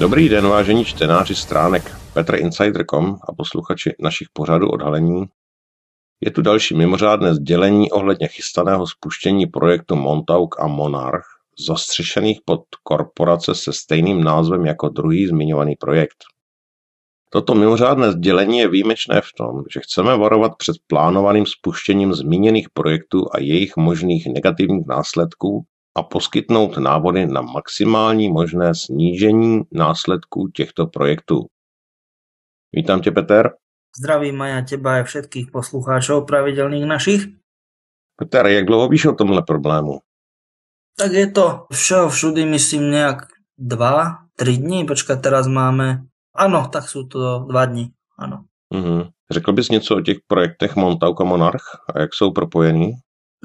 Dobrý den, vážení čtenáři stránek Petrinsider.com a posluchači našich pořadů Odhalení. Je tu další mimořádné sdělení ohledně chystaného spuštění projektu Montauk a Monarch, zastřešených pod korporace se stejným názvem jako druhý zmiňovaný projekt. Toto mimořádné sdělení je výjimečné v tom, že chceme varovat před plánovaným spuštěním zmíněných projektů a jejich možných negativních následků a poskytnout návody na maximální možné snížení následků těchto projektů. Vítám tě, Peter. Zdravím aj teba aj všetkých poslucháčov pravidelných našich. Peter, jak dlouho víš o tomhle problému? Tak je to všudy, myslím, nejak 2-3 dní. Počkaj, teraz máme... Áno, tak sú to 2 dní, áno. Řekl bys něco o těch projektech Montauk a Monarch a jak jsou propojení?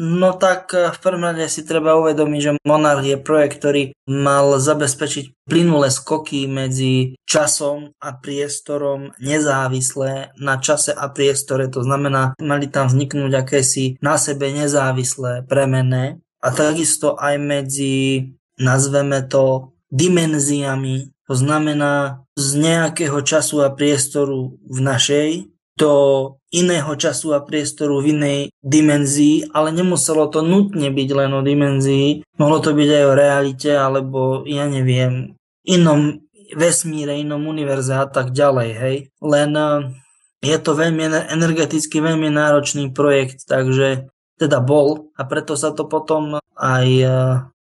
No tak v prvom rade si treba uvedomiť, že Monarch je projekt, ktorý mal zabezpečiť plynulé skoky medzi časom a priestorom nezávislé na čase a priestore. To znamená, mali tam vzniknúť akési na sebe nezávislé premenné a takisto aj medzi, nazveme to, dimenziami. To znamená z nejakého času a priestoru v našej do iného času a priestoru v inej dimenzii, ale nemuselo to nutne byť len o dimenzii, mohlo to byť aj o realite, alebo ja neviem, inom vesmíre, inom univerze a tak ďalej, hej. Len je to veľmi energeticky veľmi náročný projekt, takže teda bol a preto sa to potom aj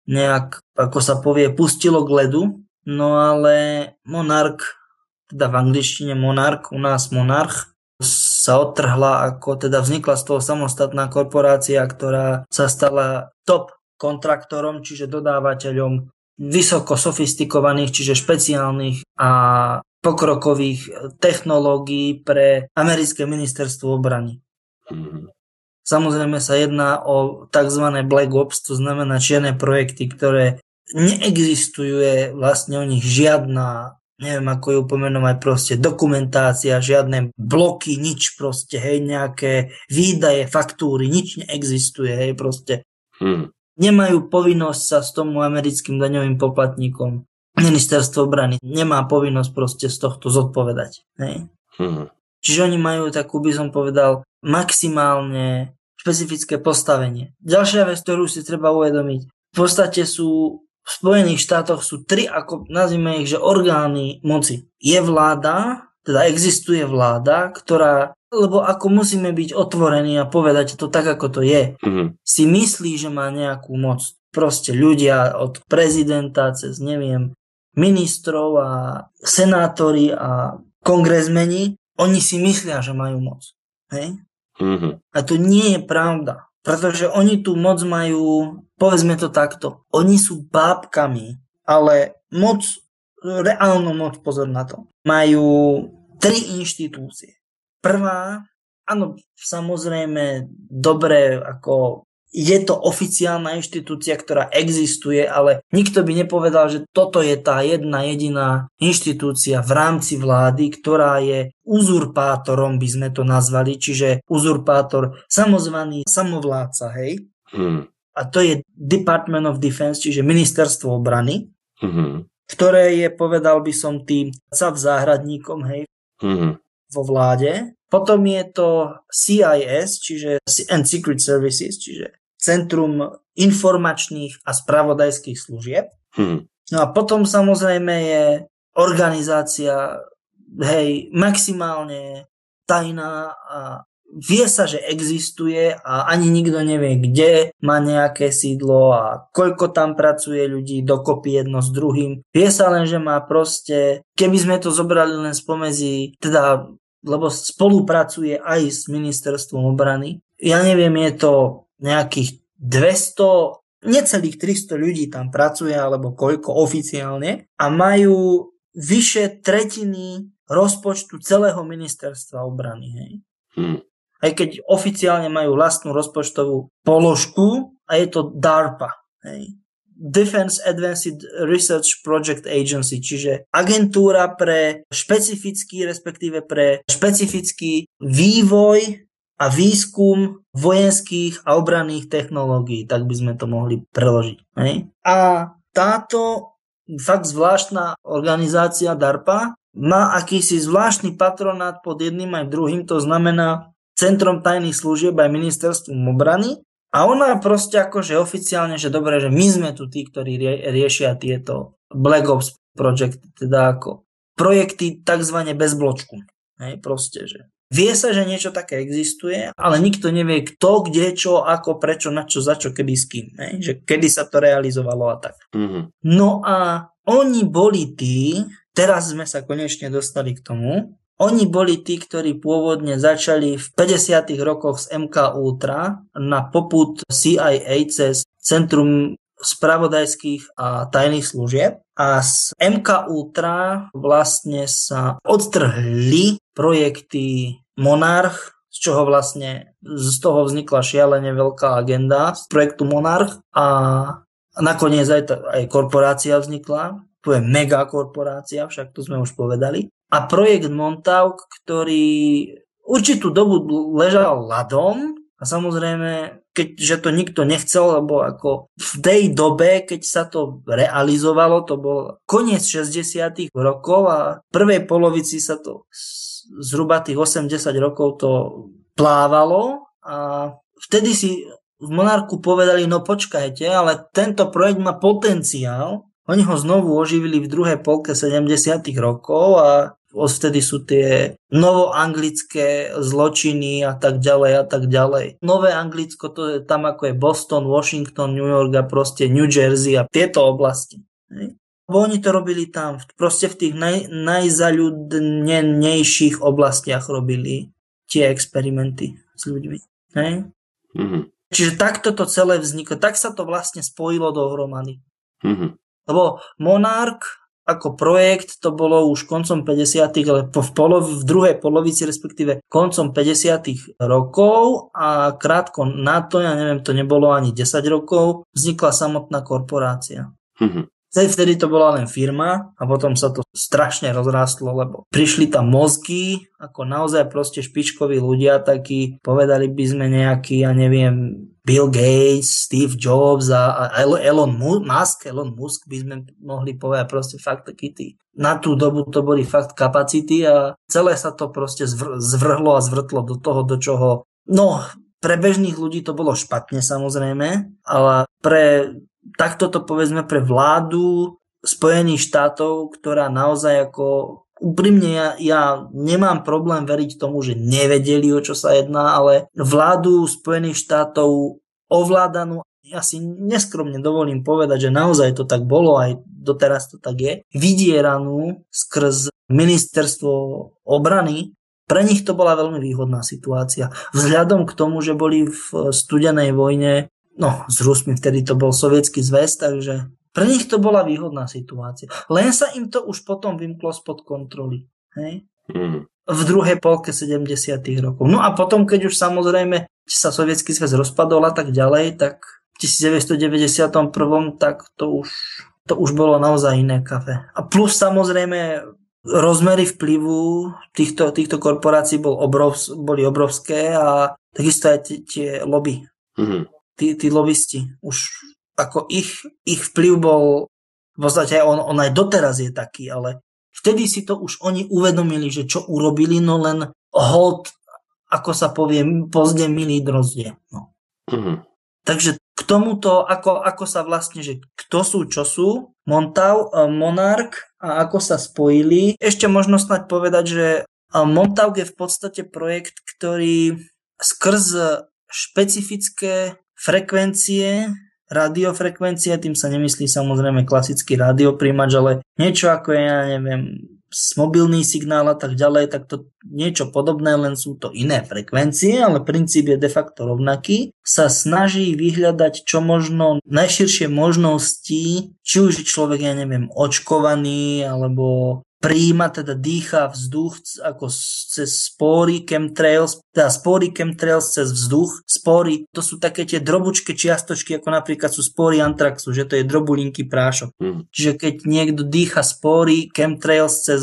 nejak, ako sa povie, pustilo k ledu, no ale Monarch, teda v angličtine Monarch, u nás Monarch, sa odtrhla, ako teda vznikla z toho samostatná korporácia, ktorá sa stala top kontraktorom, čiže dodávateľom vysoko sofistikovaných, čiže špeciálnych a pokrokových technológií pre americké ministerstvo obrany. Samozrejme sa jedná o tzv. Black Ops, to znamená čierne projekty, ktoré neexistuje vlastne o nich žiadna, neviem ako ju pomenovať, proste dokumentácia, žiadne bloky, nič proste, hej, nejaké výdaje, faktúry, nič neexistuje, hej, proste. Nemajú povinnosť sa s tomu americkým daňovým poplatníkom. Ministerstvo obrany nemá povinnosť proste z tohto zodpovedať, hej. Čiže oni majú takú, by som povedal, maximálne špecifické postavenie. Ďalšia vec, ktorú si treba uvedomiť, v podstate sú v Spojených štátoch sú 3, ako nazvime ich, že orgány moci. Je vláda, teda existuje vláda, ktorá, lebo ako musíme byť otvorení a povedať to tak, ako to je, si myslí, že má nejakú moc. Proste ľudia od prezidenta cez, neviem, ministrov a senátori a kongresmeni, oni si myslia, že majú moc. Hej? A to nie je pravda. Pretože oni tú moc majú, povedzme to takto, oni sú bábkami, ale moc, reálnu moc, pozor na to, majú 3 inštitúcie. Prvá, áno, samozrejme, dobre, ako je to oficiálna inštitúcia, ktorá existuje, ale nikto by nepovedal, že toto je tá jedna jediná inštitúcia v rámci vlády, ktorá je uzurpátorom, by sme to nazvali, čiže uzurpátor, samozvaný samovládca, hej? A to je Department of Defense, čiže ministerstvo obrany, ktoré je, povedal by som, tým záhradníkom, hej, vo vláde. Potom je to CIS, čiže and Secret Services, čiže Centrum informačných a spravodajských služieb. No a potom samozrejme je organizácia, hej, maximálne tajná a vie sa, že existuje a ani nikto nevie, kde má nejaké sídlo a koľko tam pracuje ľudí dokopy jedno s druhým. Vie sa len, že má proste, keby sme to zobrali len spomedzi, teda, lebo spolupracuje aj s ministerstvom obrany. Ja neviem, je to nejakých 200, necelých 300 ľudí tam pracuje, alebo koľko oficiálne a majú vyše tretiny rozpočtu celého ministerstva obrany. Hej. Aj keď oficiálne majú vlastnú rozpočtovú položku a je to DARPA. Hej. Defense Advanced Research Project Agency, čiže agentúra pre špecifický, respektíve pre špecifický vývoj a výskum vojenských a obranných technológií, tak by sme to mohli preložiť. Hej? A táto fakt zvláštna organizácia DARPA, má akýsi zvláštny patronát pod jedným aj druhým, to znamená Centrom tajných služieb aj ministerstvom obrany. A ona proste akože oficiálne, že dobre, že my sme tu tí, ktorí riešia tieto Black Ops project, teda ako projekty takzvané bez bločku. Hej, proste, že vie sa, že niečo také existuje, ale nikto nevie kto, kde, čo, ako, prečo, na čo, za čo, kedy, s kým. Hej, že kedy sa to realizovalo a tak. No a oni boli tí, teraz sme sa konečne dostali k tomu, oni boli tí, ktorí pôvodne začali v 50. rokoch z MK Ultra na popud CIA cez Centrum spravodajských a tajných služieb. A z MK Ultra vlastne sa odtrhli projekty Monarch, z čoho vlastne z toho vznikla šialene veľká agenda z projektu Monarch a nakoniec aj korporácia vznikla. To je megakorporácia, však to sme už povedali. A projekt Montauk, ktorý určitú dobu ležal ľadom a samozrejme, keďže to nikto nechcel, lebo ako v tej dobe, keď sa to realizovalo, to bol koniec 60. rokov a v prvej polovici sa to zhruba tých 80 rokov to plávalo a vtedy si v Monarchu povedali, no počkajte, ale tento projekt má potenciál. Oni ho znovu oživili v druhej polke 70. rokov a odvtedy sú tie novoanglické zločiny a tak ďalej a tak ďalej. Nové Anglicko, to je tam ako je Boston, Washington, New York a proste New Jersey a tieto oblasti. Bo oni to robili tam, proste v tých najzaľudnenejších oblastiach robili tie experimenty s ľuďmi. Čiže takto to celé vzniklo, tak sa to vlastne spojilo dohromady. Lebo Monarch ako projekt to bolo už koncom 50. ale v druhej polovici, respektíve koncom 50. rokov a krátko na to, ja neviem, to nebolo ani 10 rokov, vznikla samotná korporácia. Vtedy to bola len firma a potom sa to strašne rozrástlo, lebo prišli tam mozgy, ako naozaj proste špičkoví ľudia, takí, povedali by sme nejaký, ja neviem, Bill Gates, Steve Jobs a Elon Musk by sme mohli povedať proste fakt taký tí. Na tú dobu to boli fakt kapacity a celé sa to proste zvrhlo a zvrtlo do toho, do čoho, no, pre bežných ľudí to bolo špatne samozrejme, ale takto to povedzme pre vládu Spojených štátov, ktorá naozaj ako úprimne ja nemám problém veriť tomu, že nevedeli, o čo sa jedná, ale vládu Spojených štátov ovládanú, ja si neskromne dovolím povedať, že naozaj to tak bolo, aj doteraz to tak je, vydieranú skrz ministerstvo obrany. Pre nich to bola veľmi výhodná situácia. Vzhľadom k tomu, že boli v studenej vojne, no, s Rusmi vtedy to bol Sovietsky zväz, takže pre nich to bola výhodná situácia. Len sa im to už potom vymklo spod kontroly. Hej? V druhej polke 70. rokov. No a potom, keď už samozrejme sa Sovietsky zväz rozpadol a tak ďalej, tak v 1991. tak to už bolo naozaj iné kafe. A plus samozrejme rozmery vplyvu týchto korporácií boli obrovské a takisto aj tie lobby. Tí lobbysti, už ako ich vplyv bol, v podstate on aj doteraz je taký, ale vtedy si to už oni uvedomili, že čo urobili, no len hold, ako sa povie, pozde milý drozdie. No. Takže k tomuto, ako sa vlastne, že kto sú, čo sú, Monarch a ako sa spojili. Ešte možno snať povedať, že Montauk je v podstate projekt, ktorý skrz špecifické frekvencie, radiofrekvencie, tým sa nemyslí samozrejme klasický rádioprimač, ale niečo ako je, ja neviem, mobilný signál a tak ďalej, tak to niečo podobné, len sú to iné frekvencie, ale princíp je de facto rovnaký, sa snaží vyhľadať čo možno najširšie možnosti, či už je človek, ja neviem, očkovaný, alebo prijíma, teda dýcha vzduch ako cez spory chemtrails, teda spory chemtrails cez vzduch. Spory, to sú také tie drobučké čiastočky, ako napríklad sú spory antraxu, že to je drobulinký prášok. Čiže keď niekto dýcha spory chemtrails cez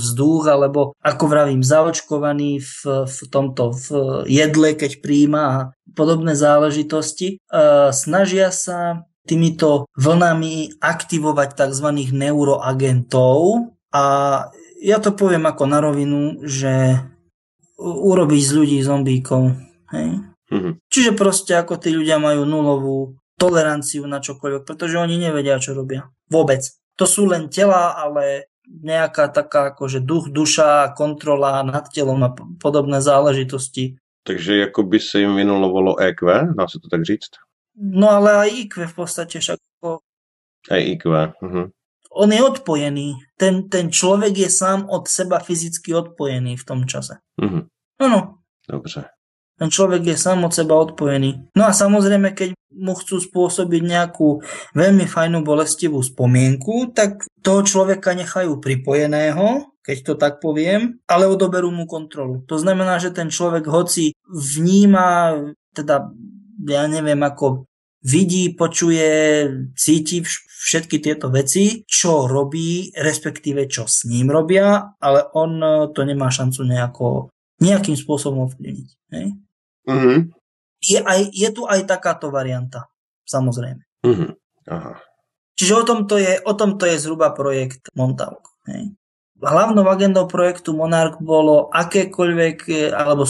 vzduch, alebo ako vravím, zaočkovaný v jedle, keď prijíma a podobné záležitosti, snažia sa týmito vlnami aktivovať tzv. Neuroagentov a ja to poviem ako na rovinu, že urobiť z ľudí zombíkov. Hej? Čiže proste ako tí ľudia majú nulovú toleranciu na čokoľvek, pretože oni nevedia, čo robia. Vôbec. To sú len tela, ale nejaká taká akože duch, duša, kontrola nad telom a podobné záležitosti. Takže jako by se jim vynulovalo EQ, dá se to tak říct? No ale aj IQ v podstate však. Aj IQ. On je odpojený. Ten človek je sám od seba fyzicky odpojený v tom čase. No. Dobře. Ten človek je sám od seba odpojený. No a samozrejme, keď mu chcú spôsobiť nejakú veľmi fajnú bolestivú spomienku, tak toho človeka nechajú pripojeného, keď to tak poviem, ale odoberú mu kontrolu. To znamená, že ten človek hoci vníma, teda ja neviem ako vidí, počuje, cíti všetky tieto veci, čo robí, respektíve čo s ním robia, ale on to nemá šancu nejakým spôsobom ovplyvniť. Je tu aj takáto varianta, samozrejme. Aha. Čiže o tomto je zhruba projekt Montauk. Hlavnou agendou projektu Monarch bolo akékoľvek, alebo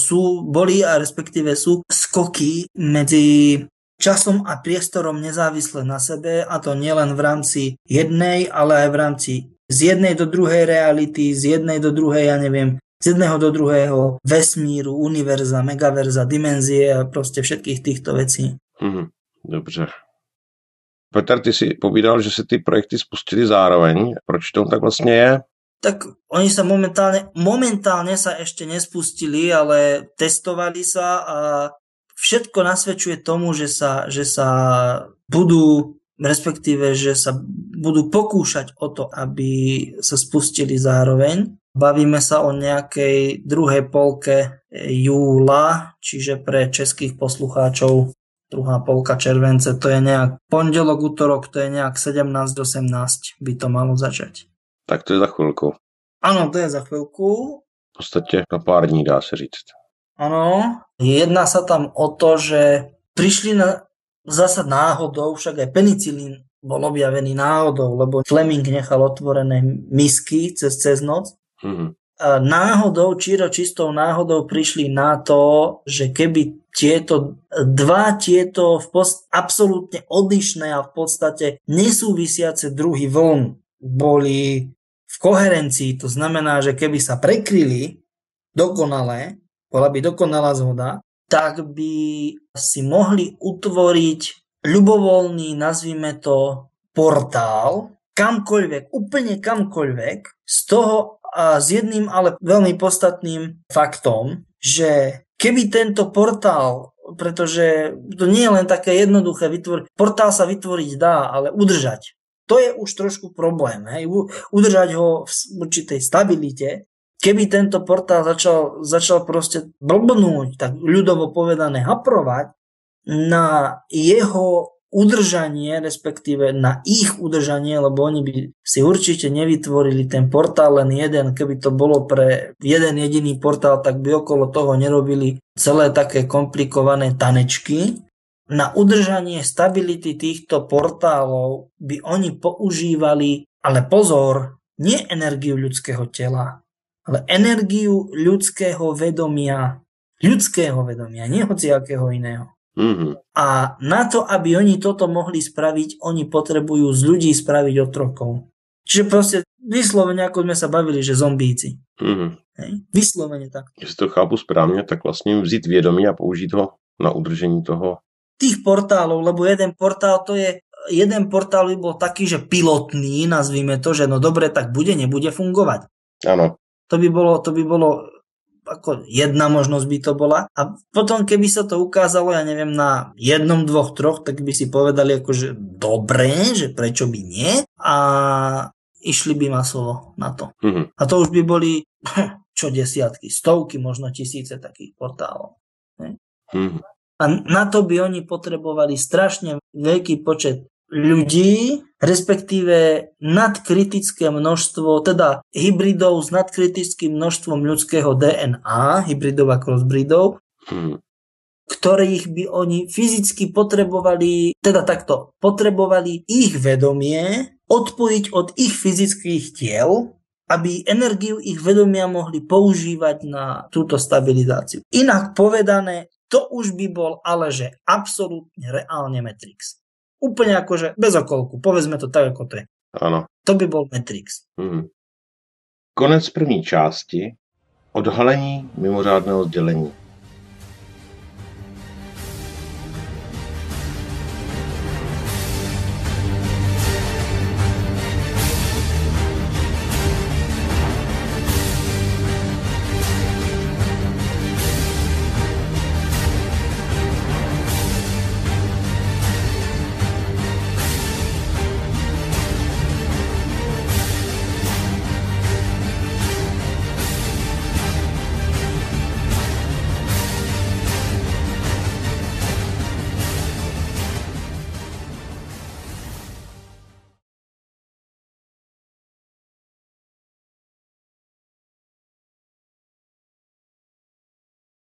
boli a respektíve sú skoky medzi časom a priestorom nezávisle na sebe, a to nielen v rámci jednej, ale aj v rámci z jednej do druhej reality, z jednej do druhej, z jedného do druhého vesmíru, univerza, megaverza, dimenzie a proste všetkých týchto vecí. Dobře. Petr, ty si povídal, že se ty projekty spustili zároveň. Proč to tak vlastně je? Tak oni sa momentálne sa ešte nespustili, ale testovali sa a všetko nasvedčuje tomu, že sa budú, respektíve, že sa budú pokúšať o to, aby sa spustili zároveň. Bavíme sa o nejakej druhej polke júla, čiže pre českých poslucháčov druhá polka července, to je nejak pondelok, utorok, to je nejak 17-18 by to malo začať. Tak to je za chvilku. Áno, to je za chvíľku. V podstate na pár dní dá se říct. Áno, jedná sa tam o to, že prišli zasa náhodou, však aj penicilín bol objavený náhodou, lebo Fleming nechal otvorené misky cez noc. Náhodou, čistou náhodou prišli na to, že keby tieto absolútne odlišné a v podstate nesúvisiace druhy vln boli v koherencii, to znamená, že keby sa prekryli dokonale, bola by dokonalá zhoda, tak by si mohli utvoriť ľubovoľný, nazvime to, portál, kamkoľvek, úplne kamkoľvek, z toho a s jedným, ale veľmi podstatným faktom, že keby tento portál, pretože to nie je len také jednoduché portál sa vytvoriť dá, ale udržať. To je už trošku problém, udržať ho v určitej stabilite. Keby tento portál začal proste blbnúť, tak ľudovo povedané haprovať, na jeho udržanie, respektíve na ich udržanie, lebo oni by si určite nevytvorili ten portál len jeden, keby to bolo pre jeden jediný portál, tak by okolo toho nerobili celé také komplikované tanečky. Na udržanie stability týchto portálov by oni používali, ale pozor, nie energiu ľudského tela, ale energiu ľudského vedomia, nie hociakého iného. A na to, aby oni toto mohli spraviť, oni potrebujú z ľudí spraviť otrokov. Čiže proste vyslovene, ako sme sa bavili, že zombíci. Vyslovene tak. Jestli to chápu správne, tak vlastne vzít vědomí a použiť ho na udržení toho. Tých portálov, lebo jeden portál by bol taký, že pilotný, nazvime to, že no dobre, tak nebude fungovať. Áno. To by bolo ako jedna možnosť by to bola. A potom, keby sa to ukázalo, ja neviem, na 1, 2, 3, tak by si povedali akože dobre, že prečo by nie, a išli by masovo na to. A to už by boli desiatky, stovky, možno tisíce takých portálov. A na to by oni potrebovali strašne veľký počet ľudí, respektíve nadkritické množstvo, teda hybridov s nadkritickým množstvom ľudského DNA, hybridov a crossbreedov, ktorých by oni fyzicky potrebovali, teda takto, potrebovali ich vedomie odpojiť od ich fyzických tiel, aby energiu ich vedomia mohli používať na túto stabilizáciu. Inak povedané, to už by bol ale že absolútne reálne Matrix. Úplne akože bez okolku, povedzme to tak, ako to je. Ano. To by bol Matrix. Konec první části. Odhalení mimořádného sdělení.